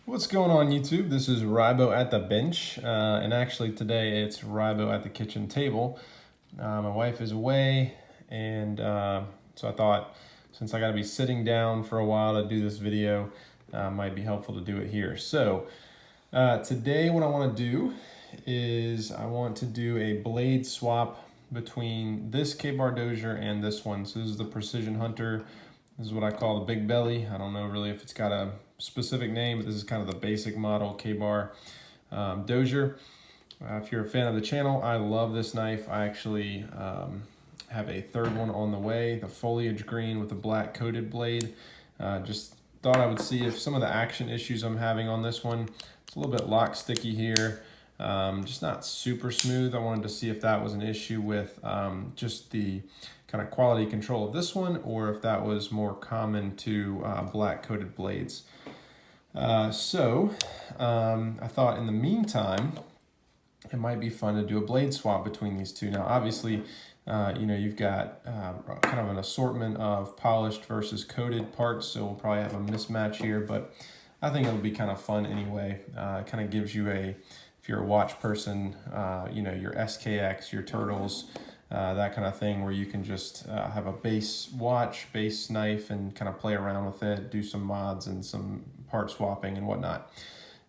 What's going on YouTube? This is Rybo at the bench, and actually today it's Rybo at the kitchen table. My wife is away, and so I thought since I got to be sitting down for a while to do this video, might be helpful to do it here. So today what I want to do is I want to do a blade swap between this Ka-Bar Dozier and this one. So this is the Precision Hunter. This is what I call the Big Belly. I don't know really if it's got a specific name, but this is kind of the basic model Ka-Bar Dozier. If you're a fan of the channel, I love this knife. I actually have a third one on the way, the foliage green with the black coated blade. Just thought I would see if some of the action issues I'm having on this one, it's a little bit lock sticky here, just not super smooth. I wanted to see if that was an issue with just the kind of quality control of this one, or if that was more common to black coated blades. I thought in the meantime, it might be fun to do a blade swap between these two. Now, obviously, you've got kind of an assortment of polished versus coated parts, so we'll probably have a mismatch here, but I think it'll be kind of fun anyway. It kind of gives you if you're a watch person, your SKX, your Turtles, that kind of thing, where you can just have a base watch, base knife, and kind of play around with it, do some mods and some part swapping and whatnot.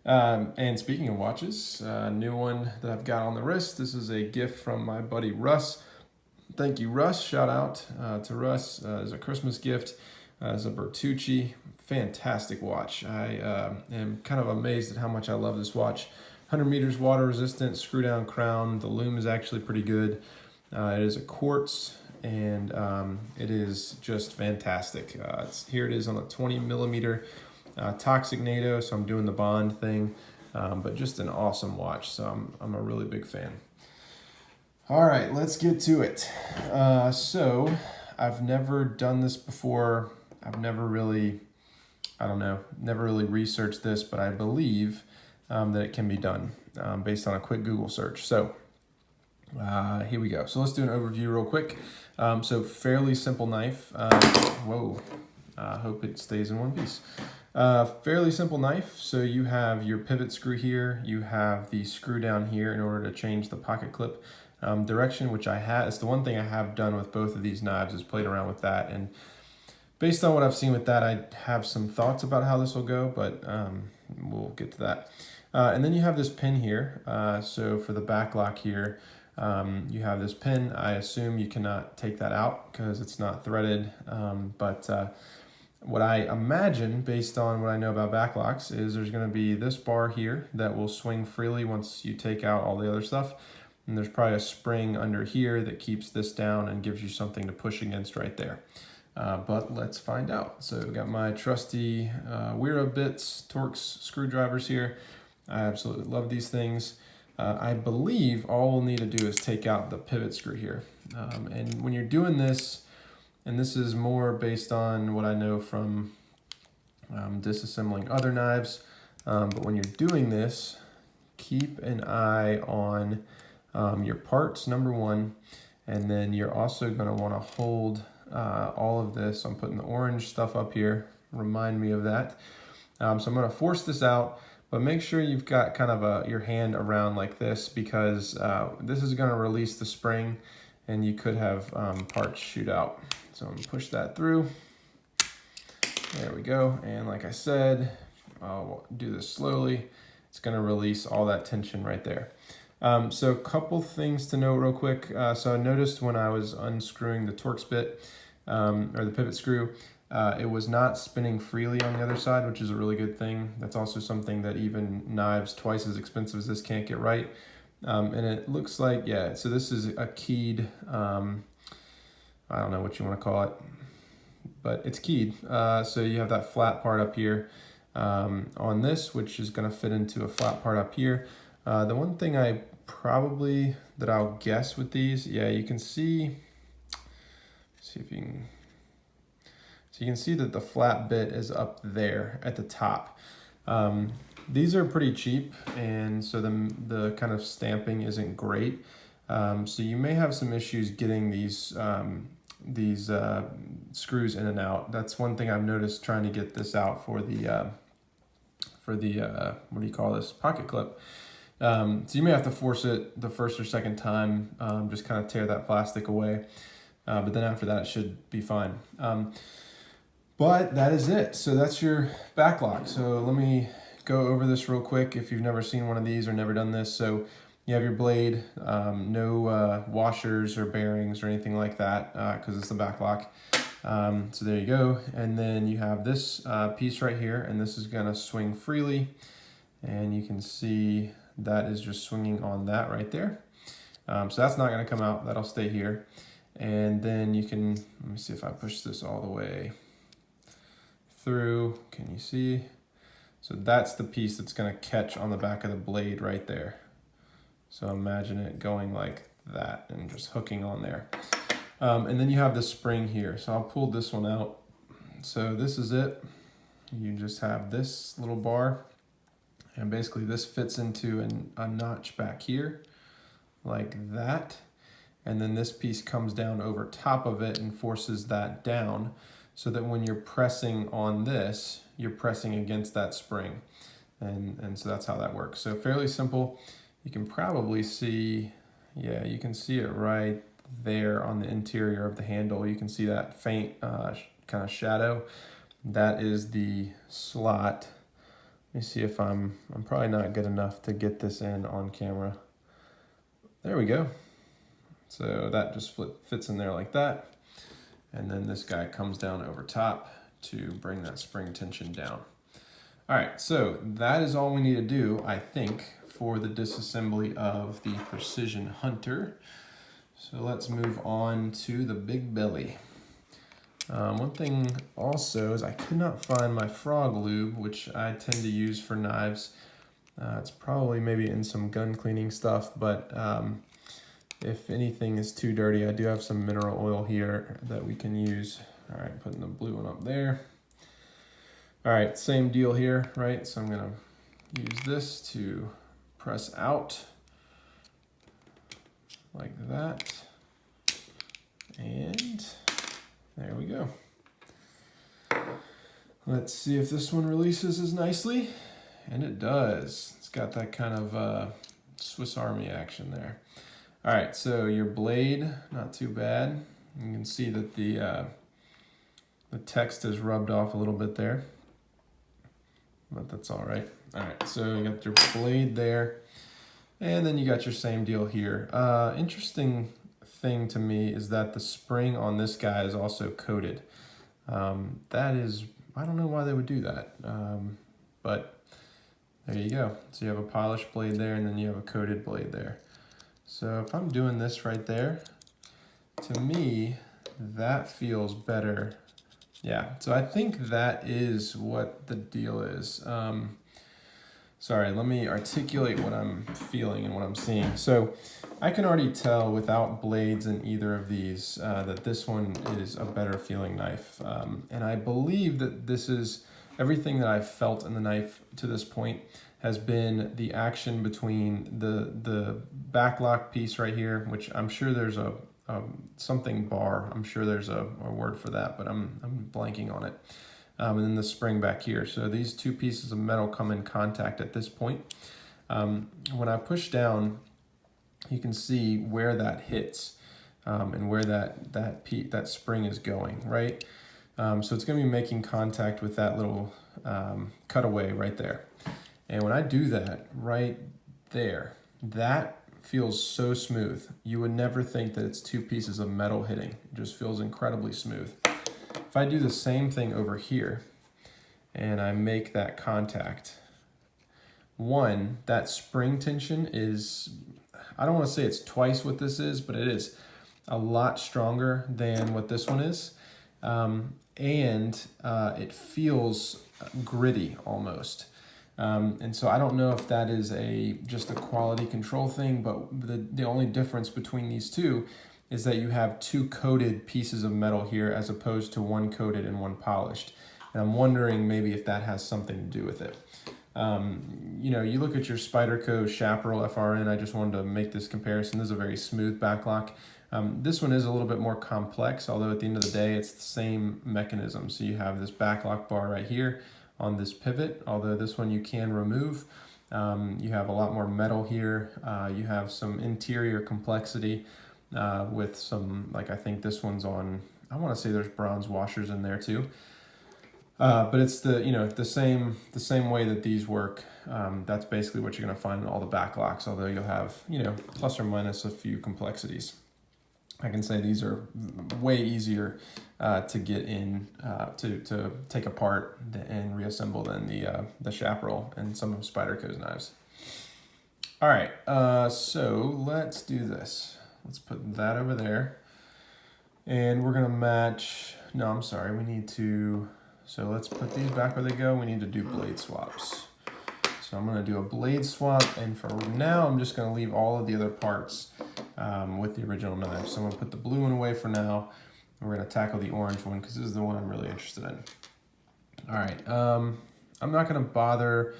And speaking of watches, a new one that I've got on the wrist. This is a gift from my buddy Russ. Thank you, Russ. Shout out to Russ as a Christmas gift. As a Bertucci, fantastic watch. I am kind of amazed at how much I love this watch. 100 meters water resistant, screw down crown. The lume is actually pretty good. It is a quartz, and it is just fantastic. Here it is on a 20 millimeter toxic NATO, so I'm doing the bond thing, but just an awesome watch, so I'm a really big fan. All right, let's get to it. So I've never done this before. I've never really, never really researched this, but I believe that it can be done based on a quick Google search. So here we go. So let's do an overview real quick. So fairly simple knife. Whoa, hope it stays in one piece. Fairly simple knife. So you have your pivot screw here. You have the screw down here in order to change the pocket clip direction, which I have. It's the one thing I have done with both of these knives, is played around with that. And based on what I've seen with that, I have some thoughts about how this will go, but we'll get to that. And then you have this pin here. So for the back lock here, you have this pin. I assume you cannot take that out because it's not threaded. What I imagine, based on what I know about backlocks, is there's going to be this bar here that will swing freely once you take out all the other stuff. And there's probably a spring under here that keeps this down and gives you something to push against right there. But let's find out. So I've got my trusty Wera bits, Torx screwdrivers here. I absolutely love these things. I believe all we'll need to do is take out the pivot screw here. And when you're doing this, and this is more based on what I know from disassembling other knives, but when you're doing this, keep an eye on your parts, number one, and then you're also going to want to hold all of this. I'm putting the orange stuff up here, remind me of that. So I'm going to force this out, but make sure you've got kind of your hand around like this, because this is going to release the spring and you could have parts shoot out. So I'm going to push that through. There we go. And like I said, I'll do this slowly. It's going to release all that tension right there. So a couple things to note real quick. So I noticed when I was unscrewing the Torx bit, or the pivot screw, it was not spinning freely on the other side, which is a really good thing. That's also something that even knives twice as expensive as this can't get right. And it looks like, yeah, so this is a keyed, I don't know what you want to call it, but it's keyed. So you have that flat part up here on this, which is going to fit into a flat part up here. The one thing that I'll guess with these, yeah, you can see if you can, so you can see that the flat bit is up there at the top. These are pretty cheap, and so the kind of stamping isn't great. So you may have some issues getting these screws in and out. That's one thing I've noticed trying to get this out for what do you call this, pocket clip. So you may have to force it the first or second time, just kind of tear that plastic away. But then after that, it should be fine. But that is it. So that's your back lock. So let me go over this real quick if you've never seen one of these or never done this. So you have your blade, no washers or bearings or anything like that because it's the back lock. So there you go. And then you have this piece right here, and this is gonna swing freely. And you can see that is just swinging on that right there. So that's not gonna come out, that'll stay here. And then you can, let me see if I push this all the way through, can you see? So that's the piece that's gonna catch on the back of the blade right there. So imagine it going like that and just hooking on there. And then you have the spring here. So I'll pull this one out. So this is it. You just have this little bar, and basically this fits into a notch back here like that. And then this piece comes down over top of it and forces that down so that when you're pressing on this, you're pressing against that spring. And so that's how that works. So fairly simple. You can probably see, yeah, you can see it right there on the interior of the handle. You can see that faint kind of shadow. That is the slot. Let me see if I'm probably not good enough to get this in on camera. There we go. So that just fits in there like that. And then this guy comes down over top to bring that spring tension down. All right, so that is all we need to do, I think, for the disassembly of the Precision Hunter. So let's move on to the big belly. One thing also is I could not find my frog lube, which I tend to use for knives. It's probably maybe in some gun cleaning stuff, but if anything is too dirty, I do have some mineral oil here that we can use. All right, putting the blue one up there. All right, same deal here, right? So I'm gonna use this to press out like that. And there we go. Let's see if this one releases as nicely. And it does. It's got that kind of Swiss Army action there. All right, so your blade, not too bad. You can see that the text is rubbed off a little bit there, but that's all right. All right, so you got your blade there, and then you got your same deal here. Interesting thing to me is that the spring on this guy is also coated. That is, I don't know why they would do that, but there you go. So you have a polished blade there, and then you have a coated blade there. So if I'm doing this right there, to me, that feels better. Yeah, so I think that is what the deal is. Sorry, let me articulate what I'm feeling and what I'm seeing. So I can already tell without blades in either of these that this one is a better feeling knife. And I believe that this is everything that I've felt in the knife to this point has been the action between the back lock piece right here, which I'm sure there's a something bar. I'm sure there's a word for that, but I'm blanking on it. And then the spring back here. So these two pieces of metal come in contact at this point. When I push down, you can see where that hits and where that spring is going, right? So it's going to be making contact with that little cutaway right there. And when I do that right there, that feels so smooth. You would never think that it's two pieces of metal hitting. It just feels incredibly smooth. If I do the same thing over here and I make that contact, one, that spring tension is, I don't want to say it's twice what this is, but it is a lot stronger than what this one is. And it feels gritty almost. And so I don't know if that is just a quality control thing, but the only difference between these two is that you have two coated pieces of metal here as opposed to one coated and one polished. And I'm wondering maybe if that has something to do with it. You know, you look at your Spyderco Chaparral FRN, I just wanted to make this comparison. This is a very smooth backlock. This one is a little bit more complex, although at the end of the day, it's the same mechanism. So you have this backlock bar right here on this pivot, although this one you can remove. You have a lot more metal here. You have some interior complexity with some, like I think this one's on, I want to say there's bronze washers in there too. But it's the same way that these work. That's basically what you're going to find in all the back locks, although you'll have, plus or minus a few complexities. I can say these are way easier to get in, to take apart and reassemble than the chaparral and some of Spyderco's knives. All right, so let's do this. Let's put that over there. And we're gonna match, no, I'm sorry, we need to, so let's put these back where they go. We need to do blade swaps. So I'm gonna do a blade swap, and for now, I'm just gonna leave all of the other parts with the original knife. So I'm gonna put the blue one away for now. We're gonna tackle the orange one because this is the one I'm really interested in. All right, I'm not gonna bother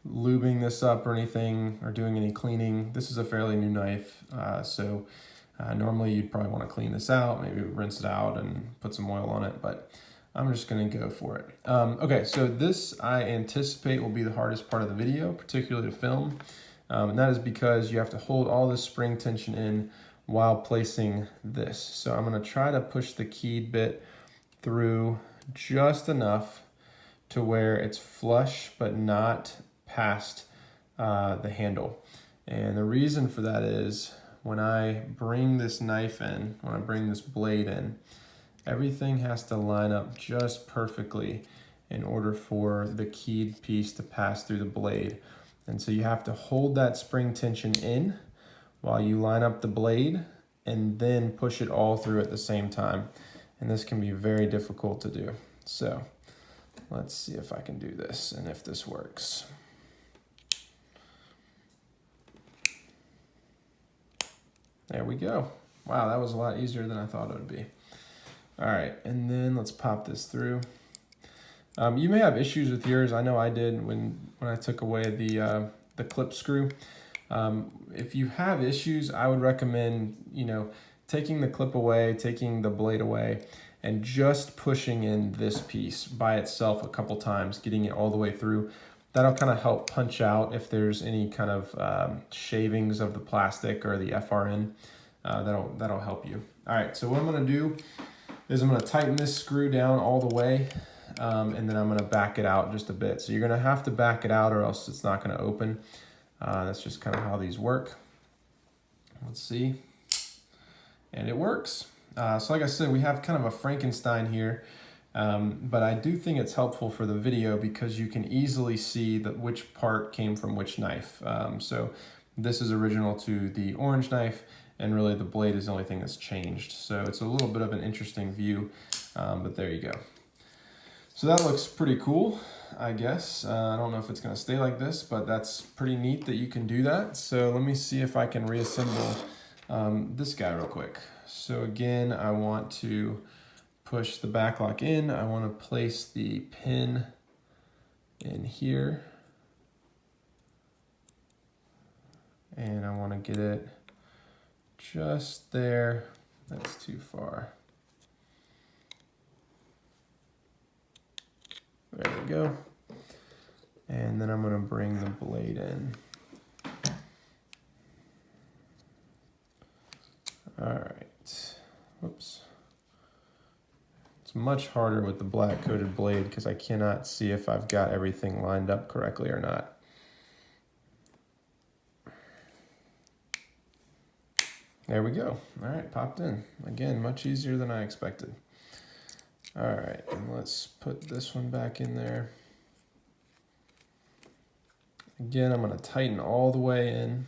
lubing this up or anything or doing any cleaning. This is a fairly new knife, so normally you'd probably wanna clean this out, maybe rinse it out and put some oil on it, but I'm just gonna go for it. Okay, so this I anticipate will be the hardest part of the video, particularly to film. And that is because you have to hold all this spring tension in while placing this. So I'm gonna try to push the keyed bit through just enough to where it's flush, but not past the handle. And the reason for that is when I bring this knife in, when I bring this blade in, everything has to line up just perfectly in order for the keyed piece to pass through the blade. And so you have to hold that spring tension in while you line up the blade and then push it all through at the same time. And this can be very difficult to do. So let's see if I can do this and if this works. There we go. Wow, that was a lot easier than I thought it would be. All right, and then let's pop this through. You may have issues with yours. I know I did when I took away the clip screw. If you have issues, I would recommend, taking the clip away, taking the blade away, and just pushing in this piece by itself a couple times, getting it all the way through. That'll kind of help punch out if there's any kind of shavings of the plastic or the FRN. That'll help you. All right, so what I'm gonna do is I'm gonna tighten this screw down all the way, and then I'm gonna back it out just a bit. So you're gonna have to back it out or else it's not gonna open. That's just kind of how these work. Let's see. And it works. So like I said, we have kind of a Frankenstein here, but I do think it's helpful for the video because you can easily see which part came from which knife. So this is original to the orange knife, and really the blade is the only thing that's changed. So it's a little bit of an interesting view, but there you go. So that looks pretty cool, I guess. I don't know if it's gonna stay like this, but that's pretty neat that you can do that. So let me see if I can reassemble this guy real quick. So again, I want to push the back lock in. I wanna place the pin in here. And I wanna get it just there. That's too far. There we go. And then I'm gonna bring the blade in. All right, whoops. It's much harder with the black coated blade because I cannot see if I've got everything lined up correctly or not. There we go. All right, popped in. Again, much easier than I expected. All right, and let's put this one back in there. Again, I'm gonna tighten all the way in,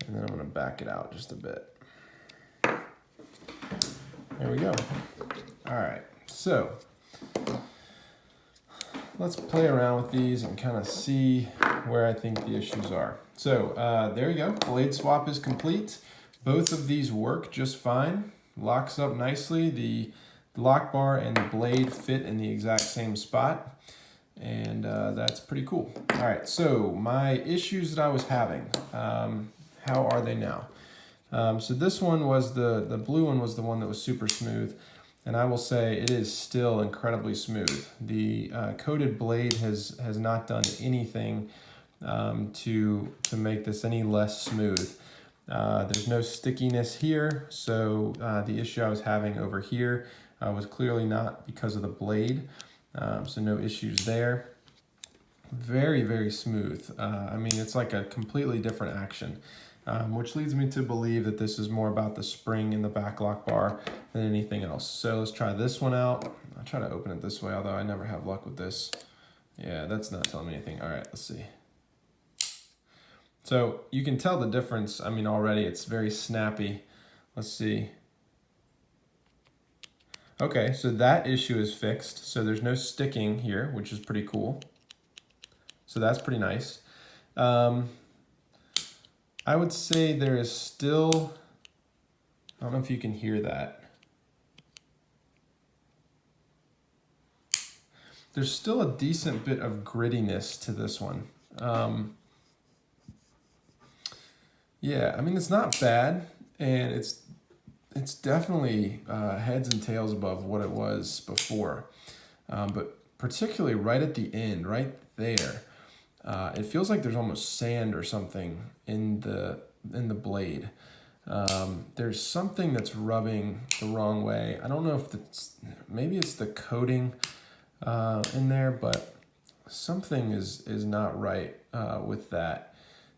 and then I'm gonna back it out just a bit. There we go. All right, so let's play around with these and kind of see where I think the issues are. So there you go, blade swap is complete. Both of these work just fine. Locks up nicely. The lock bar and the blade fit in the exact same spot. And that's pretty cool. All right, so my issues that I was having, how are they now? So this one was the blue one was the one that was super smooth. And I will say it is still incredibly smooth. The coated blade has not done anything to make this any less smooth. There's no stickiness here, so the issue I was having over here was clearly not because of the blade, so no issues there. Very, very smooth. I mean, it's like a completely different action, which leads me to believe that this is more about the spring in the back lock bar than anything else. So let's try this one out. I'll try to open it this way, although I never have luck with this. Yeah, that's not telling me anything. All right, let's see. So you can tell the difference. I mean, already it's very snappy. Let's see. Okay, so that issue is fixed. So there's no sticking here, which is pretty cool. So that's pretty nice. I would say there is still, I don't know if you can hear that. There's still a decent bit of grittiness to this one. Yeah, I mean, it's not bad, and it's definitely heads and tails above what it was before. But particularly right at the end, right there, it feels like there's almost sand or something in the blade. There's something that's rubbing the wrong way. I don't know if maybe it's the coating in there, but something is not right with that.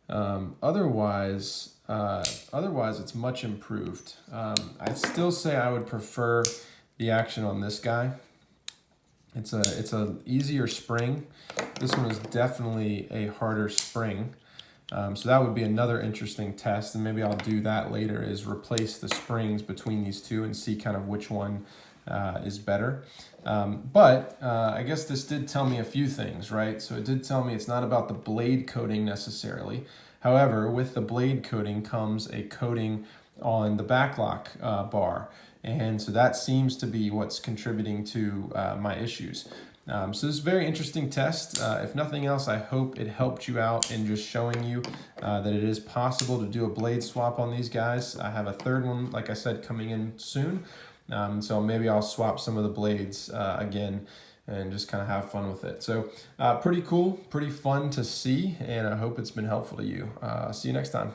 Otherwise, it's much improved. I'd still say I would prefer the action on this guy. It's a easier spring. This one is definitely a harder spring. So that would be another interesting test, and maybe I'll do that later, is replace the springs between these two and see kind of which one is better. But I guess this did tell me a few things, right? So it did tell me it's not about the blade coating necessarily. However, with the blade coating comes a coating on the backlock bar. And so that seems to be what's contributing to my issues. So this is a very interesting test. If nothing else, I hope it helped you out in just showing you that it is possible to do a blade swap on these guys. I have a third one, like I said, coming in soon. So maybe I'll swap some of the blades again and just kind of have fun with it. So pretty cool, pretty fun to see, and I hope it's been helpful to you. See you next time.